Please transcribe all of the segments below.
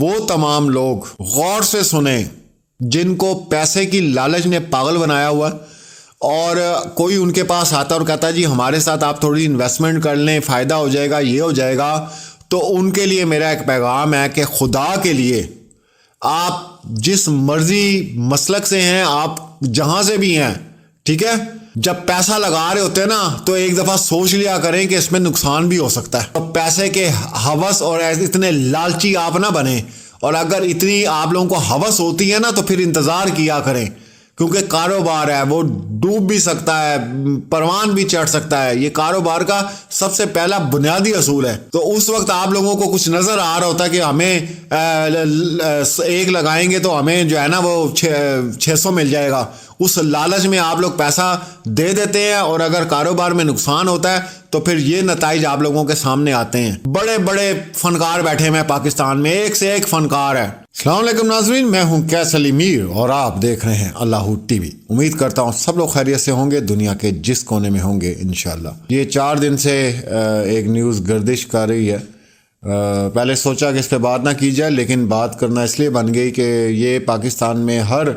وہ تمام لوگ غور سے سنیں جن کو پیسے کی لالچ نے پاگل بنایا ہوا اور کوئی ان کے پاس آتا اور کہتا جی ہمارے ساتھ آپ تھوڑی انویسٹمنٹ کر لیں، فائدہ ہو جائے گا، یہ ہو جائے گا، تو ان کے لیے میرا ایک پیغام ہے کہ خدا کے لیے آپ جس مرضی مسلک سے ہیں، آپ جہاں سے بھی ہیں، ٹھیک ہے، جب پیسہ لگا رہے ہوتے ہیں نا تو ایک دفعہ سوچ لیا کریں کہ اس میں نقصان بھی ہو سکتا ہے. تو پیسے کے ہوس اور اتنے لالچی آپ نہ بنیں، اور اگر اتنی آپ لوگوں کو ہوس ہوتی ہے نا تو پھر انتظار کیا کریں، کیونکہ کاروبار ہے وہ ڈوب بھی سکتا ہے، پروان بھی چڑھ سکتا ہے. یہ کاروبار کا سب سے پہلا بنیادی اصول ہے. تو اس وقت آپ لوگوں کو کچھ نظر آ رہا ہوتا ہے کہ ہمیں ایک لگائیں گے تو ہمیں جو ہے نا وہ 600 مل جائے گا. اس لالچ میں آپ لوگ پیسہ دے دیتے ہیں، اور اگر کاروبار میں نقصان ہوتا ہے تو پھر یہ نتائج آپ لوگوں کے سامنے آتے ہیں. بڑے بڑے فنکار بیٹھے ہیں پاکستان میں، ایک سے ایک فنکار ہے. السلام علیکم ناظرین، میں ہوں کیس علی میر اور آپ دیکھ رہے ہیں اللہ ٹی وی. امید کرتا ہوں سب لوگ خیریت سے ہوں گے، دنیا کے جس کونے میں ہوں گے انشاءاللہ. یہ 4 دن سے ایک نیوز گردش کر رہی ہے. پہلے سوچا کہ اس پہ بات نہ کی جائے، لیکن بات کرنا اس لیے بن گئی کہ یہ پاکستان میں ہر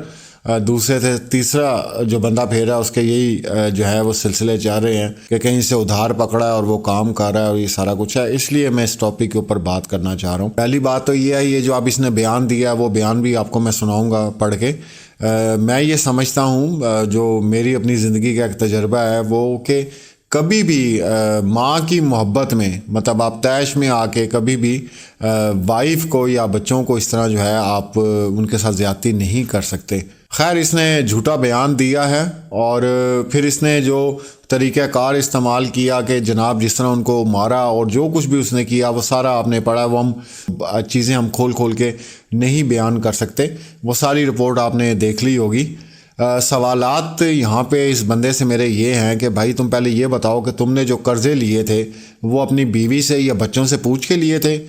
دوسرے سے تیسرا جو بندہ پھیرا اس کے یہی جو ہے وہ سلسلے چل رہے ہیں کہ کہیں سے ادھار پکڑا ہے اور وہ کام کر رہا ہے اور یہ سارا کچھ ہے. اس لیے میں اس ٹاپک کے اوپر بات کرنا چاہ رہا ہوں. پہلی بات تو یہ ہے، یہ جو اب اس نے بیان دیا ہے وہ بیان بھی آپ کو میں سناؤں گا پڑھ کے. میں یہ سمجھتا ہوں، جو میری اپنی زندگی کا ایک تجربہ ہے وہ کہ کبھی بھی ماں کی محبت میں، مطلب آپ طیش میں آ کے کبھی بھی وائف کو یا بچوں کو اس طرح جو ہے آپ ان کے ساتھ زیادتی نہیں کر سکتے. خیر، اس نے جھوٹا بیان دیا ہے اور پھر اس نے جو طریقہ کار استعمال کیا کہ جناب جس طرح ان کو مارا اور جو کچھ بھی اس نے کیا وہ سارا آپ نے پڑھا. وہ چیزیں ہم کھول کے نہیں بیان کر سکتے، وہ ساری رپورٹ آپ نے دیکھ لی ہوگی. سوالات یہاں پہ اس بندے سے میرے یہ ہیں کہ بھائی تم پہلے یہ بتاؤ کہ تم نے جو قرضے لیے تھے وہ اپنی بیوی سے یا بچوں سے پوچھ کے لیے تھے؟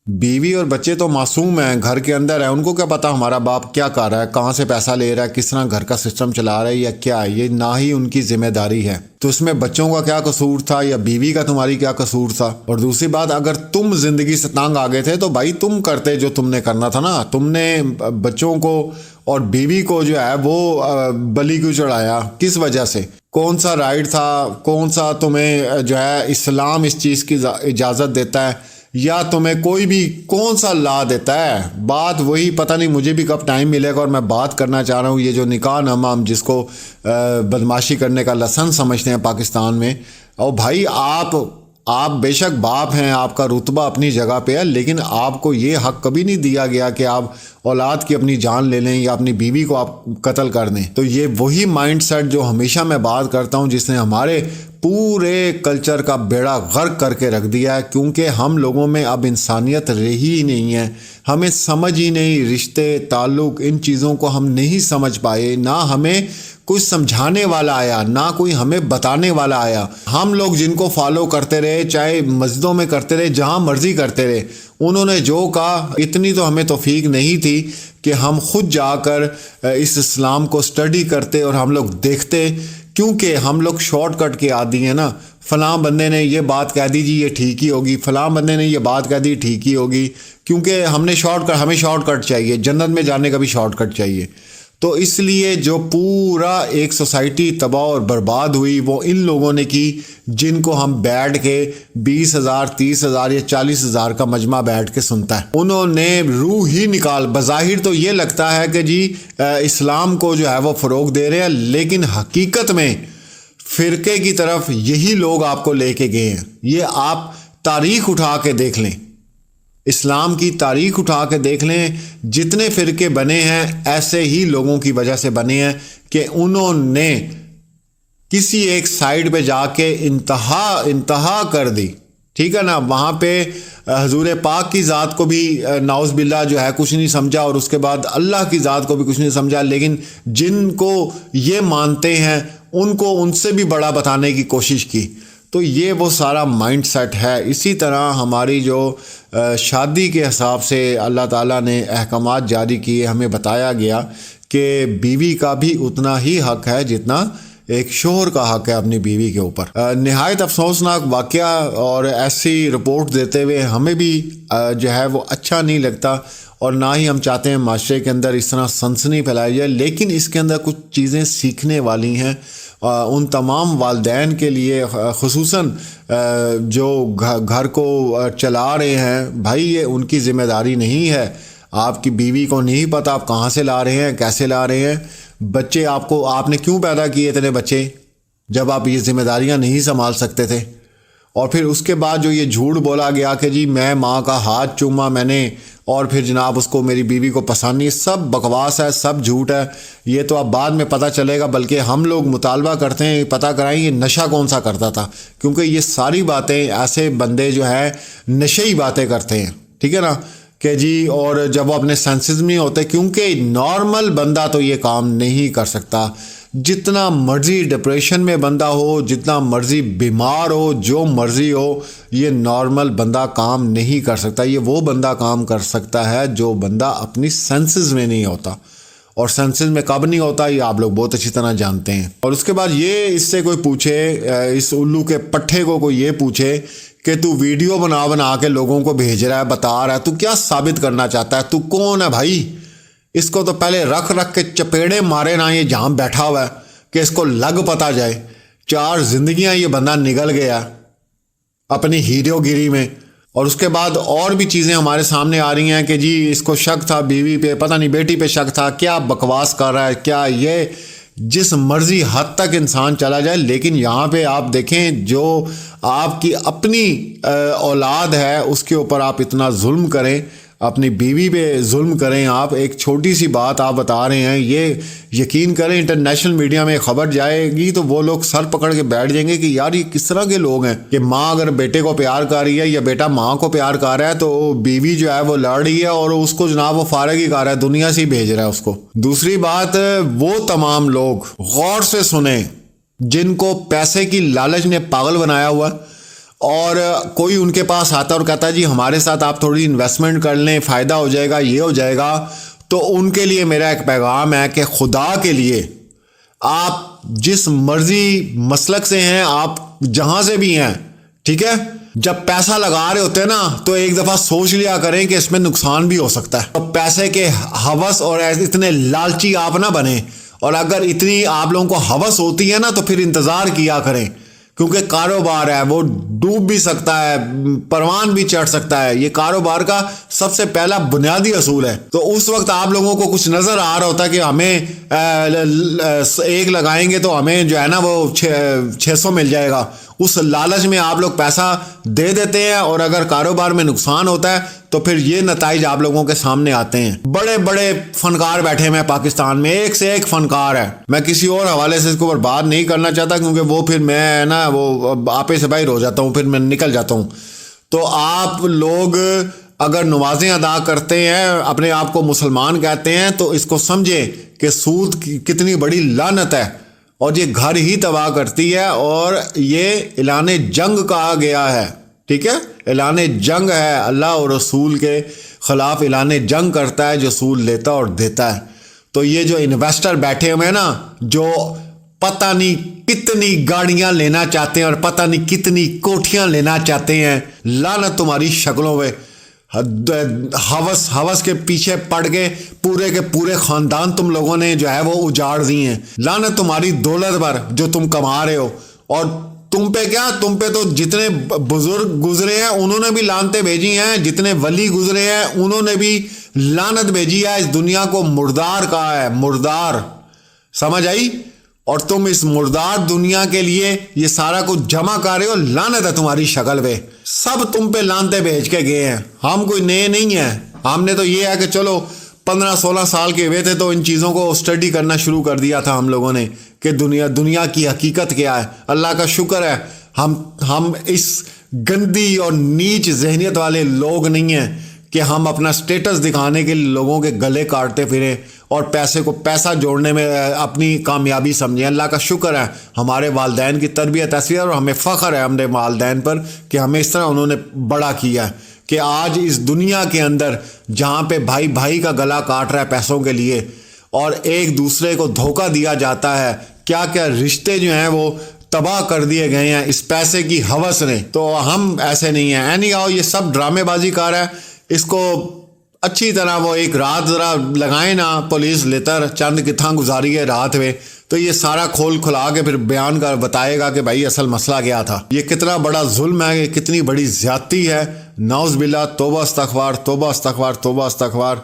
بیوی اور بچے تو معصوم ہیں، گھر کے اندر ہیں، ان کو کیا پتا ہمارا باپ کیا کر رہا ہے، کہاں سے پیسہ لے رہا ہے، کس طرح گھر کا سسٹم چلا رہا ہے یا کیا ہے. یہ نہ ہی ان کی ذمہ داری ہے. تو اس میں بچوں کا کیا قصور تھا یا بیوی کا تمہاری کیا قصور تھا؟ اور دوسری بات، اگر تم زندگی سے تنگ آ گئے تھے تو بھائی تم کرتے جو تم نے کرنا تھا نا. تم نے بچوں کو اور بیوی کو جو ہے وہ بلی کیوں چڑھایا؟ کس وجہ سے؟ کون سا رائٹ تھا؟ کون سا تمہیں جو ہے اسلام اس چیز کی اجازت دیتا ہے یا تمہیں کوئی بھی کون سا لا دیتا ہے؟ بات وہی، پتہ نہیں مجھے بھی کب ٹائم ملے گا اور میں بات کرنا چاہ رہا ہوں. یہ جو نکاح نامہ ہم جس کو بدماشی کرنے کا لسن سمجھتے ہیں پاکستان میں، اور بھائی آپ بے شک باپ ہیں، آپ کا رتبہ اپنی جگہ پہ ہے، لیکن آپ کو یہ حق کبھی نہیں دیا گیا کہ آپ اولاد کی اپنی جان لے لیں یا اپنی بیوی کو آپ قتل کر دیں. تو یہ وہی مائنڈ سیٹ جو ہمیشہ میں بات کرتا ہوں جس نے ہمارے پورے کلچر کا بیڑا غرق کر کے رکھ دیا ہے. کیونکہ ہم لوگوں میں اب انسانیت رہی ہی نہیں ہے، ہمیں سمجھ ہی نہیں، رشتے تعلق ان چیزوں کو ہم نہیں سمجھ پائے، نہ ہمیں کوئی سمجھانے والا آیا، نہ کوئی ہمیں بتانے والا آیا. ہم لوگ جن کو فالو کرتے رہے، چاہے مسجدوں میں کرتے رہے، جہاں مرضی کرتے رہے، انہوں نے جو کہا اتنی تو ہمیں توفیق نہیں تھی کہ ہم خود جا کر اس اسلام کو سٹڈی کرتے اور ہم لوگ دیکھتے. کیونکہ ہم لوگ شارٹ کٹ کے عادی ہیں نا. فلاں بندے نے یہ بات کہہ دی جی یہ ٹھیک ہی ہوگی، فلاں بندے نے یہ بات کہہ دی ٹھیک ہی ہوگی، کیونکہ ہمیں شارٹ کٹ چاہیے، جنت میں جانے کا بھی شارٹ کٹ چاہیے. تو اس لیے جو پورا ایک سوسائٹی تباہ اور برباد ہوئی وہ ان لوگوں نے کی جن کو ہم بیٹھ کے 20,000 30,000 یا 40,000 کا مجمع بیٹھ کے سنتا ہے. انہوں نے روح ہی نکال. بظاہر تو یہ لگتا ہے کہ جی اسلام کو جو ہے وہ فروغ دے رہے ہیں، لیکن حقیقت میں فرقے کی طرف یہی لوگ آپ کو لے کے گئے ہیں. یہ آپ تاریخ اٹھا کے دیکھ لیں، اسلام کی تاریخ اٹھا کے دیکھ لیں، جتنے فرقے بنے ہیں ایسے ہی لوگوں کی وجہ سے بنے ہیں کہ انہوں نے کسی ایک سائیڈ پہ جا کے انتہا کر دی. ٹھیک ہے نا، وہاں پہ حضور پاک کی ذات کو بھی نعوذ باللہ جو ہے کچھ نہیں سمجھا، اور اس کے بعد اللہ کی ذات کو بھی کچھ نہیں سمجھا، لیکن جن کو یہ مانتے ہیں ان کو ان سے بھی بڑا بتانے کی کوشش کی. تو یہ وہ سارا مائنڈ سیٹ ہے. اسی طرح ہماری جو شادی کے حساب سے اللہ تعالیٰ نے احکامات جاری کیے، ہمیں بتایا گیا کہ بیوی کا بھی اتنا ہی حق ہے جتنا ایک شوہر کا حق ہے اپنی بیوی کے اوپر۔ نہایت افسوسناک واقعہ، اور ایسی رپورٹ دیتے ہوئے ہمیں بھی جو ہے وہ اچھا نہیں لگتا، اور نہ ہی ہم چاہتے ہیں معاشرے کے اندر اس طرح سنسنی پھیلائی جائے، لیکن اس کے اندر کچھ چیزیں سیکھنے والی ہیں ان تمام والدین کے لیے، خصوصاً جو گھر کو چلا رہے ہیں۔ بھائی یہ ان کی ذمہ داری نہیں ہے، آپ کی بیوی کو نہیں پتہ آپ کہاں سے لا رہے ہیں، کیسے لا رہے ہیں۔ بچے آپ نے کیوں پیدا کیے اتنے بچے جب آپ یہ ذمہ داریاں نہیں سنبھال سکتے تھے؟ اور پھر اس کے بعد جو یہ جھوٹ بولا گیا کہ جی میں ماں کا ہاتھ چوما میں نے، اور پھر جناب اس کو میری بیوی کو پسند نہیں، سب بکواس ہے، سب جھوٹ ہے۔ یہ تو اب بعد میں پتہ چلے گا، بلکہ ہم لوگ مطالبہ کرتے ہیں پتہ کرائیں یہ نشہ کون سا کرتا تھا، کیونکہ یہ ساری باتیں ایسے بندے جو ہے نشئی باتیں کرتے ہیں، ٹھیک ہے نا، کہ جی اور جب وہ اپنے سینسز میں ہوتے، کیونکہ نارمل بندہ تو یہ کام نہیں کر سکتا۔ جتنا مرضی ڈپریشن میں بندہ ہو، جتنا مرضی بیمار ہو، جو مرضی ہو، یہ نارمل بندہ کام نہیں کر سکتا۔ یہ وہ بندہ کام کر سکتا ہے جو بندہ اپنی سینسز میں نہیں ہوتا، اور سینسز میں کب نہیں ہوتا یہ آپ لوگ بہت اچھی طرح جانتے ہیں۔ اور اس کے بعد یہ اس سے کوئی پوچھے، اس الو کے پٹھے کو کوئی یہ پوچھے کہ تو ویڈیو بنا کے لوگوں کو بھیج رہا ہے، بتا رہا ہے، تو کیا ثابت کرنا چاہتا ہے؟ تو کون ہے بھائی؟ اس کو تو پہلے رکھ کے چپیڑے مارے نا، یہ جہاں بیٹھا ہوا ہے کہ اس کو لگ پتا جائے۔ 4 زندگیاں یہ بندہ نگل گیا اپنی ہیرو گیری میں، اور اس کے بعد اور بھی چیزیں ہمارے سامنے آ رہی ہیں کہ جی اس کو شک تھا بیوی پہ، پتہ نہیں بیٹی پہ شک تھا، کیا بکواس کر رہا ہے کیا یہ؟ جس مرضی حد تک انسان چلا جائے، لیکن یہاں پہ آپ دیکھیں جو آپ کی اپنی اولاد ہے اس کے اوپر آپ اتنا ظلم کریں، اپنی بیوی پہ ظلم کریں آپ۔ ایک چھوٹی سی بات آپ بتا رہے ہیں، یہ یقین کریں انٹرنیشنل میڈیا میں خبر جائے گی تو وہ لوگ سر پکڑ کے بیٹھ جائیں گے کہ یار یہ کس طرح کے لوگ ہیں کہ ماں اگر بیٹے کو پیار کر رہی ہے یا بیٹا ماں کو پیار کر رہا ہے تو بیوی جو ہے وہ لڑ رہی ہے اور اس کو جناب وہ فارغ ہی کر رہا ہے، دنیا سے ہی بھیج رہا ہے اس کو۔ دوسری بات، وہ تمام لوگ غور سے سنیں جن کو پیسے کی لالچ نے پاگل بنایا ہوا، اور کوئی ان کے پاس آتا اور کہتا ہے جی ہمارے ساتھ آپ تھوڑی انویسٹمنٹ کر لیں، فائدہ ہو جائے گا، یہ ہو جائے گا، تو ان کے لیے میرا ایک پیغام ہے کہ خدا کے لیے آپ جس مرضی مسلک سے ہیں، آپ جہاں سے بھی ہیں، ٹھیک ہے، جب پیسہ لگا رہے ہوتے ہیں نا تو ایک دفعہ سوچ لیا کریں کہ اس میں نقصان بھی ہو سکتا ہے۔ تو پیسے کے ہوس اور اتنے لالچی آپ نہ بنیں، اور اگر اتنی آپ لوگوں کو ہوس ہوتی ہے نا تو پھر انتظار کیا کریں، کیونکہ کاروبار ہے، وہ ڈوب بھی سکتا ہے، پروان بھی چڑھ سکتا ہے۔ یہ کاروبار کا سب سے پہلا بنیادی اصول ہے۔ تو اس وقت آپ لوگوں کو کچھ نظر آ رہا ہوتا ہے کہ ہمیں 1 لگائیں گے تو ہمیں جو ہے نا وہ 600 مل جائے گا، اس لالچ میں آپ لوگ پیسہ دے دیتے ہیں، اور اگر کاروبار میں نقصان ہوتا ہے تو پھر یہ نتائج آپ لوگوں کے سامنے آتے ہیں۔ بڑے بڑے فنکار بیٹھے ہیں پاکستان میں، ایک سے ایک فنکار ہے۔ میں کسی اور حوالے سے اس کو بات نہیں کرنا چاہتا، کیونکہ وہ پھر میں نا وہ آپے سے باہر ہو جاتا ہوں، پھر میں نکل جاتا ہوں۔ تو آپ لوگ اگر نمازیں ادا کرتے ہیں، اپنے آپ کو مسلمان کہتے ہیں، تو اس کو سمجھیں کہ سود کتنی بڑی لعنت ہے، اور یہ گھر ہی تباہ کرتی ہے، اور یہ اعلان جنگ کہا گیا ہے، ٹھیک ہے، اعلان جنگ ہے، اللہ اور رسول کے خلاف اعلان جنگ کرتا ہے جو سود لیتا اور دیتا ہے۔ تو یہ جو انویسٹر بیٹھے ہوئے ہیں نا، جو پتہ نہیں کتنی گاڑیاں لینا چاہتے ہیں اور پتہ نہیں کتنی کوٹھیاں لینا چاہتے ہیں، لعنت تمہاری شکلوں پہ، ہوس کے پیچھے پڑ کے پورے خاندان تم لوگوں نے جو ہے وہ اجاڑ دی ہیں۔ لعنت تمہاری دولت پر جو تم کما رہے ہو، اور تم پہ کیا، تم پہ تو جتنے بزرگ گزرے ہیں انہوں نے بھی لعنتیں بھیجی ہیں، جتنے ولی گزرے ہیں انہوں نے بھی لعنت بھیجی ہے۔ اس دنیا کو مردار کہا ہے، مردار، سمجھ آئی؟ اور تم اس مردار دنیا کے لیے یہ سارا کچھ جمع کر رہے ہو، لعنت ہے تمہاری شکل پہ۔ سب تم پہ لعنتیں بھیج کے گئے ہیں، ہم کوئی نئے نہیں ہیں۔ ہم نے تو یہ ہے کہ چلو 15-16 سال کے ہوئے تھے تو ان چیزوں کو اسٹڈی کرنا شروع کر دیا تھا ہم لوگوں نے کہ دنیا کی حقیقت کیا ہے۔ اللہ کا شکر ہے ہم اس گندی اور نیچ ذہنیت والے لوگ نہیں ہیں کہ ہم اپنا سٹیٹس دکھانے کے لیے لوگوں کے گلے کاٹتے پھریں اور پیسہ جوڑنے میں اپنی کامیابی سمجھیں۔ اللہ کا شکر ہے ہمارے والدین کی تربیت ایسی ہے، اور ہمیں فخر ہے ہمارے والدین پر کہ ہمیں اس طرح انہوں نے بڑا کیا ہے کہ آج اس دنیا کے اندر جہاں پہ بھائی کا گلا کاٹ رہا ہے پیسوں کے لیے، اور ایک دوسرے کو دھوکہ دیا جاتا ہے، کیا کیا رشتے جو ہیں وہ تباہ کر دیے گئے ہیں اس پیسے کی ہوس نے۔ تو ہم ایسے نہیں ہیں، اینی آؤ یہ سب ڈرامے بازی کار ہے، اس کو اچھی طرح وہ ایک رات ذرا لگائیں نا پولیس لیتر چند کتھاں گزاری ہے رات میں، تو یہ سارا کھلا کے پھر بیان کر بتائے گا کہ بھائی اصل مسئلہ کیا تھا۔ یہ کتنا بڑا ظلم ہے، یہ کتنی بڑی زیادتی ہے، نعوذ باللہ، توبہ استغفار توبہ استغفار توبہ استغفار۔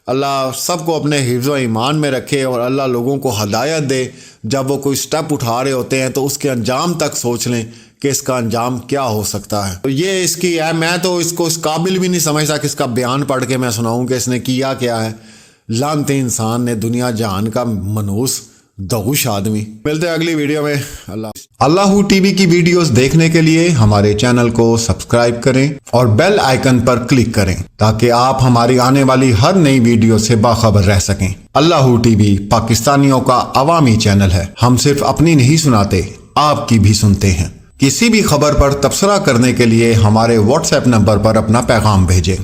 اللہ سب کو اپنے حفظ و ایمان میں رکھے اور اللہ لوگوں کو ہدایت دے، جب وہ کوئی سٹیپ اٹھا رہے ہوتے ہیں تو اس کے انجام تک سوچ لیں کہ اس کا انجام کیا ہو سکتا ہے۔ تو یہ اس کی ہے، میں تو اس کو اس قابل بھی نہیں سمجھتا کہ اس کا بیان پڑھ کے میں سناؤں کہ اس نے کیا کیا ہے۔ لعنتی انسان نے، دنیا جہان کا منحوس دغوش آدمی۔ ملتے ہیں اگلی ویڈیو میں، اللہ ٹی وی کی ویڈیوز دیکھنے کے لیے ہمارے چینل کو سبسکرائب کریں اور بیل آئیکن پر کلک کریں تاکہ آپ ہماری آنے والی ہر نئی ویڈیو سے باخبر رہ سکیں۔ اللہ ٹی وی پاکستانیوں کا عوامی چینل ہے، ہم صرف اپنی نہیں سناتے، آپ کی بھی سنتے ہیں۔ کسی بھی خبر پر تبصرہ کرنے کے لیے ہمارے واٹس ایپ نمبر پر اپنا پیغام بھیجیں۔